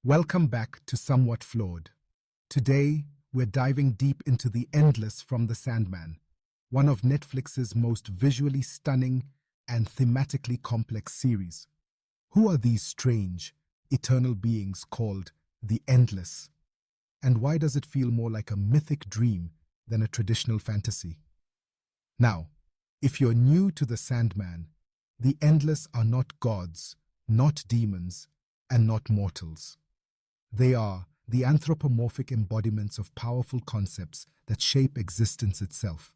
Welcome back to Somewhat Flawed. Today, we're diving deep into the endless from the Sandman, one of Netflix's most visually stunning and thematically complex series. Who are these strange, eternal beings called the Endless? And why does it feel more like a mythic dream than a traditional fantasy? Now, if you're new to the Sandman, the Endless are not gods, not demons, and not mortals. They are the anthropomorphic embodiments of powerful concepts that shape existence itself.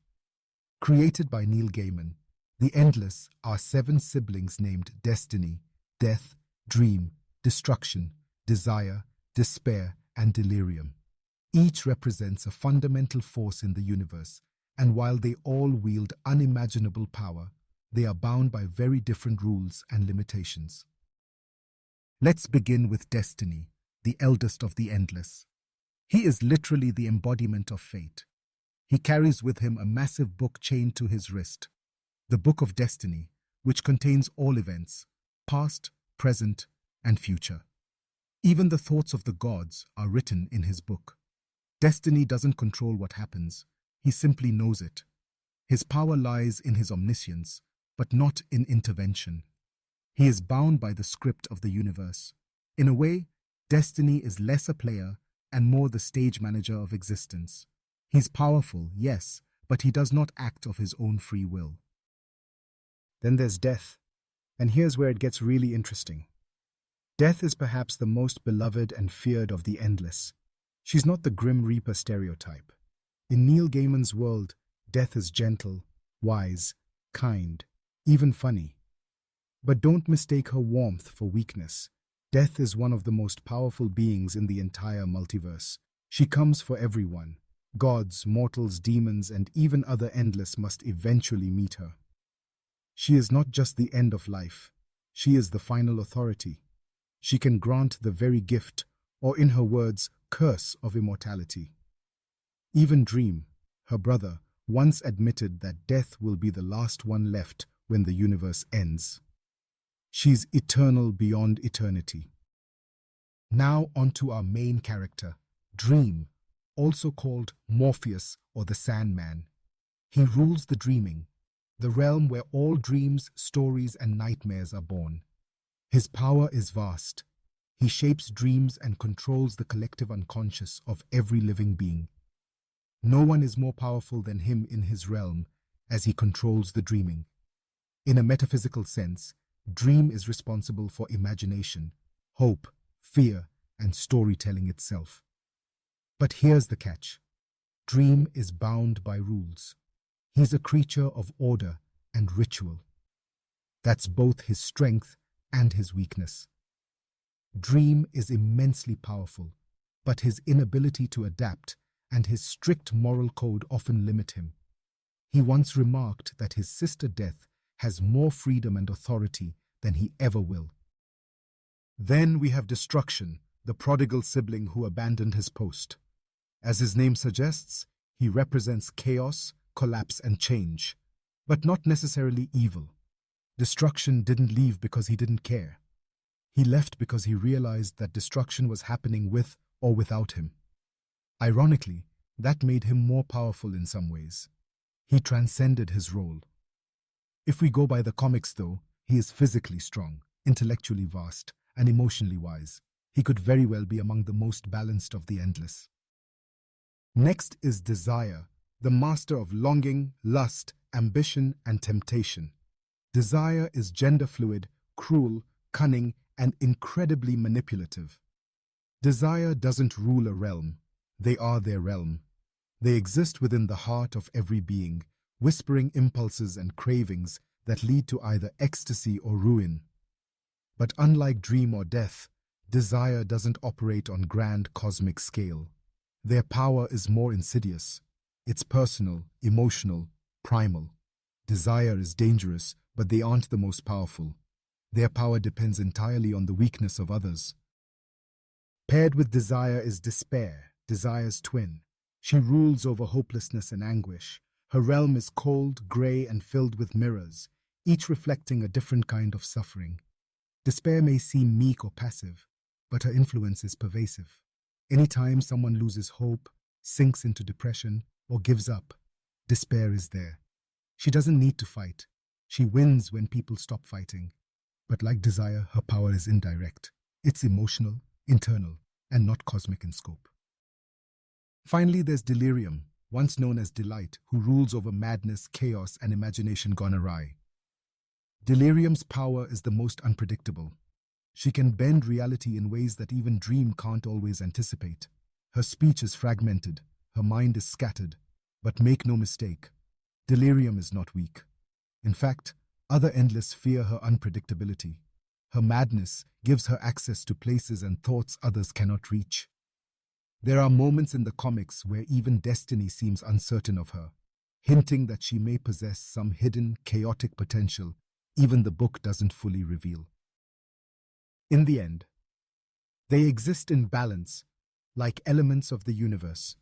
Created by Neil Gaiman, the Endless are seven siblings named Destiny, Death, Dream, Destruction, Desire, Despair, and Delirium. Each represents a fundamental force in the universe, and while they all wield unimaginable power, they are bound by very different rules and limitations. Let's begin with Destiny, the eldest of the Endless. He is literally the embodiment of fate. He carries with him a massive book chained to his wrist, the Book of Destiny, which contains all events, past, present, and future. Even the thoughts of the gods are written in his book. Destiny doesn't control what happens, he simply knows it. His power lies in his omniscience, but not in intervention. He is bound by the script of the universe. In a way, Destiny is less a player and more the stage manager of existence. He's powerful, yes, but he does not act of his own free will. Then there's Death, and here's where it gets really interesting. Death is perhaps the most beloved and feared of the Endless. She's not the Grim Reaper stereotype. In Neil Gaiman's world, Death is gentle, wise, kind, even funny. But don't mistake her warmth for weakness. Death is one of the most powerful beings in the entire multiverse. She comes for everyone. Gods, mortals, demons, and even other Endless must eventually meet her. She is not just the end of life. She is the final authority. She can grant the very gift, or in her words, curse of immortality. Even Dream, her brother, once admitted that death will be the last one left when the universe ends. She's eternal beyond eternity. Now onto our main character, Dream, also called Morpheus or the Sandman. He rules the dreaming, the realm where all dreams, stories, and nightmares are born. His power is vast. He shapes dreams and controls the collective unconscious of every living being. No one is more powerful than him in his realm, as he controls the dreaming. In a metaphysical sense, Dream is responsible for imagination, hope, fear, and storytelling itself. But here's the catch. Dream is bound by rules. He's a creature of order and ritual. That's both his strength and his weakness. Dream is immensely powerful, but his inability to adapt and his strict moral code often limit him. He once remarked that his sister Death has more freedom and authority than he ever will. Then we have Destruction, the prodigal sibling who abandoned his post. As his name suggests, he represents chaos, collapse, and change, but not necessarily evil. Destruction didn't leave because he didn't care. He left because he realized that destruction was happening with or without him. Ironically, that made him more powerful in some ways. He transcended his role. If we go by the comics, though, he is physically strong, intellectually vast, and emotionally wise. He could very well be among the most balanced of the Endless. Next is Desire, the master of longing, lust, ambition, and temptation. Desire is gender fluid, cruel, cunning, and incredibly manipulative. Desire doesn't rule a realm. They are their realm. They exist within the heart of every being, whispering impulses and cravings that lead to either ecstasy or ruin. But unlike Dream or Death, Desire doesn't operate on grand cosmic scale. Their power is more insidious. It's personal, emotional, primal. Desire is dangerous, but they aren't the most powerful. Their power depends entirely on the weakness of others. Paired with Desire is Despair, Desire's twin. She rules over hopelessness and anguish. Her realm is cold, grey, and filled with mirrors, each reflecting a different kind of suffering. Despair may seem meek or passive, but her influence is pervasive. Anytime someone loses hope, sinks into depression, or gives up, despair is there. She doesn't need to fight. She wins when people stop fighting. But like desire, her power is indirect. It's emotional, internal, and not cosmic in scope. Finally, there's Delirium, once known as Delight, who rules over madness, chaos, and imagination gone awry. Delirium's power is the most unpredictable. She can bend reality in ways that even dream can't always anticipate. Her speech is fragmented, her mind is scattered. But make no mistake, Delirium is not weak. In fact, other Endless fear her unpredictability. Her madness gives her access to places and thoughts others cannot reach. There are moments in the comics where even destiny seems uncertain of her, hinting that she may possess some hidden, chaotic potential even the book doesn't fully reveal. In the end, they exist in balance, like elements of the universe.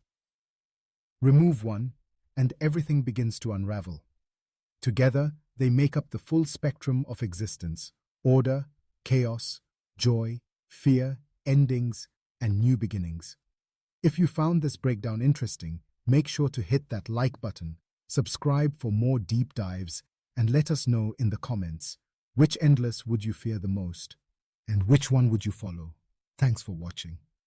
Remove one, and everything begins to unravel. Together, they make up the full spectrum of existence: order, chaos, joy, fear, endings, and new beginnings. If you found this breakdown interesting, make sure to hit that like button, subscribe for more deep dives, and let us know in the comments, which Endless would you fear the most, and which one would you follow? Thanks for watching.